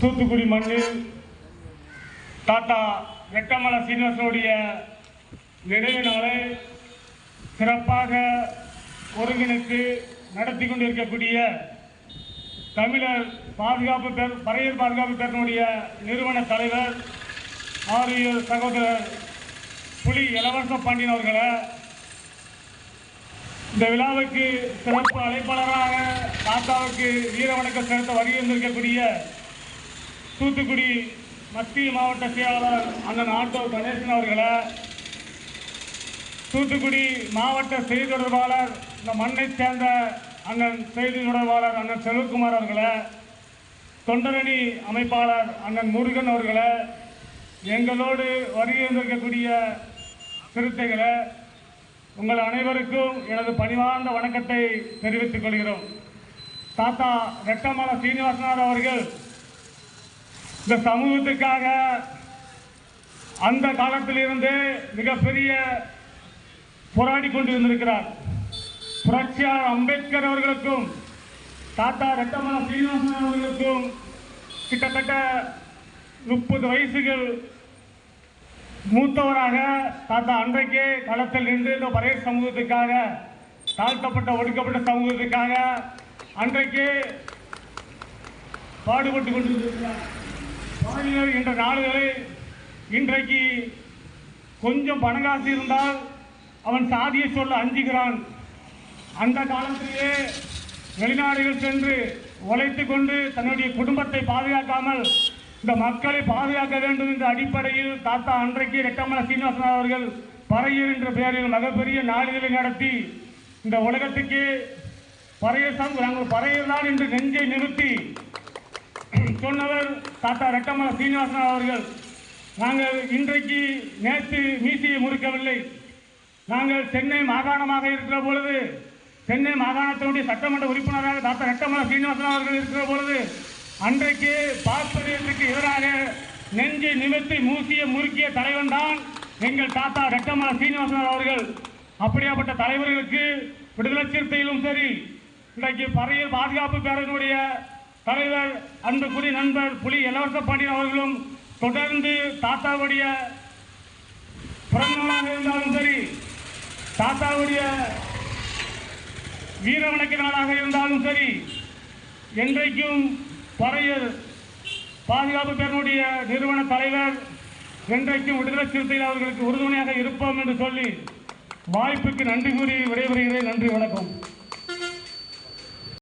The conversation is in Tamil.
தூத்துக்குடி மண்ணில் தாத்தா ரெட்டமலை சீனிவாசனுடைய நினைவு நாளை சிறப்பாக ஒருங்கிணைத்து நடத்தி கொண்டிருக்கக்கூடிய தமிழர் பறையர் பாதுகாப்பு பேரனுடைய நிறுவன தலைவர் ஆரியர் சகோதரர் புலி இளவரச பாண்டியன் அவர்களை இந்த விழாவுக்கு சிறப்பு அழைப்பாளராக தாத்தாவுக்கு வீர வணக்கம் செலுத்த வருகின்றிருக்கக்கூடிய தூத்துக்குடி மத்திய மாவட்ட செயலாளர் அண்ணன் ஆட்டோ கணேசன் அவர்களை, தூத்துக்குடி மாவட்ட செய்தி தொடர்பாளர் இந்த மண்ணை சேர்ந்த அண்ணன் செய்தி தொடர்பாளர் அண்ணன் செல்வகுமார் அவர்களை, தொண்டரணி அமைப்பாளர் அண்ணன் முருகன் அவர்களை, எங்களோடு வருகின்றிருக்கக்கூடிய சிறுத்தைகளை, உங்கள் அனைவருக்கும் எனது பணிவார்ந்த வணக்கத்தை தெரிவித்துக் கொள்கிறோம். தாத்தா ரெட்டமலை சீனிவாசனார் அவர்கள் இந்த சமூகத்துக்காக அந்த காலத்திலிருந்து மிகப்பெரிய போராடி கொண்டிருந்திருக்கிறார். புரட்சியாளர் அம்பேத்கர் அவர்களுக்கும் தாத்தா ரெட்டமலை சீனிவாசன் அவர்களுக்கும் கிட்டத்தட்ட 30 வயசுகள் மூத்தவராக தாத்தா அன்றைக்கே களத்தில் நின்று இந்த பறையர் சமூகத்துக்காக, தாழ்த்தப்பட்ட ஒடுக்கப்பட்ட சமூகத்துக்காக அன்றைக்கே பாடுபட்டு கொண்டிருக்கிறார். பாலியல் என்ற நாடுகளை இன்றைக்கு கொஞ்சம் பணங்காசு இருந்தால் அவன் சாதியை சொல்ல அஞ்சுகிறான். அந்த காலத்திலேயே வெளிநாடுகள் சென்று உழைத்து கொண்டு தன்னுடைய குடும்பத்தை பாதுகாக்காமல் இந்த மக்களை பாதுகாக்க வேண்டும் என்ற அடிப்படையில் தாத்தா அன்றைக்கு ரெட்டமலை சீனிவாசன் அவர்கள் பறையர் என்ற பெயரில் மிகப்பெரிய நாளிதழை நடத்தி இந்த உலகத்துக்கு பறையர் நாங்கள் பறையர் தான் என்று நெஞ்சை நிறுத்தி சொன்னவர் தாத்தா ரெட்டமலை சீனிவாசன் அவர்கள். நாங்கள் இன்றைக்கு நேற்று மீசியை முறுக்கவில்லை. நாங்கள் சென்னை மாகாணமாக இருக்கிற பொழுது, சென்னை மாகாணத்தினுடைய சட்டமன்ற உறுப்பினராக தாத்தா ரெட்டமலை சீனிவாசன் அவர்கள் இருக்கிற பொழுது அன்றைக்கு பார்ப்பதற்கு எதிராக நெஞ்சை நிமிர்த்தி மூசிய முறுக்கிய தலைவன் தான் எங்கள் தாத்தா ரெட்டமலை சீனிவாசன் அவர்கள். அப்படியாப்பட்ட தலைவர்களுக்கு விடுதலை சிறுத்தையிலும் சரி, இன்றைக்கு பறையர் பாதுகாப்பு பேரனுடைய தலைவர் அன்புக்குரிய நண்பர் புலி இளவரச பாண்டியன் அவர்களும் தொடர்ந்து தாத்தாவுடைய பிறந்தநாளாக இருந்தாலும் சரி, தாத்தாவுடைய வீர வணக்க நாளாக இருந்தாலும் சரி, என்றைக்கும் பறையர் பாதுகாப்பு பேரனுடைய நிறுவன தலைவர் என்றைக்கும் விடுதலை சிறுத்தைகள் அவர்களுக்கு உறுதுணையாக இருப்போம் என்று சொல்லி வாய்ப்புக்கு நன்றி கூறி விடைபெறுகிறேன். நன்றி, வணக்கம்.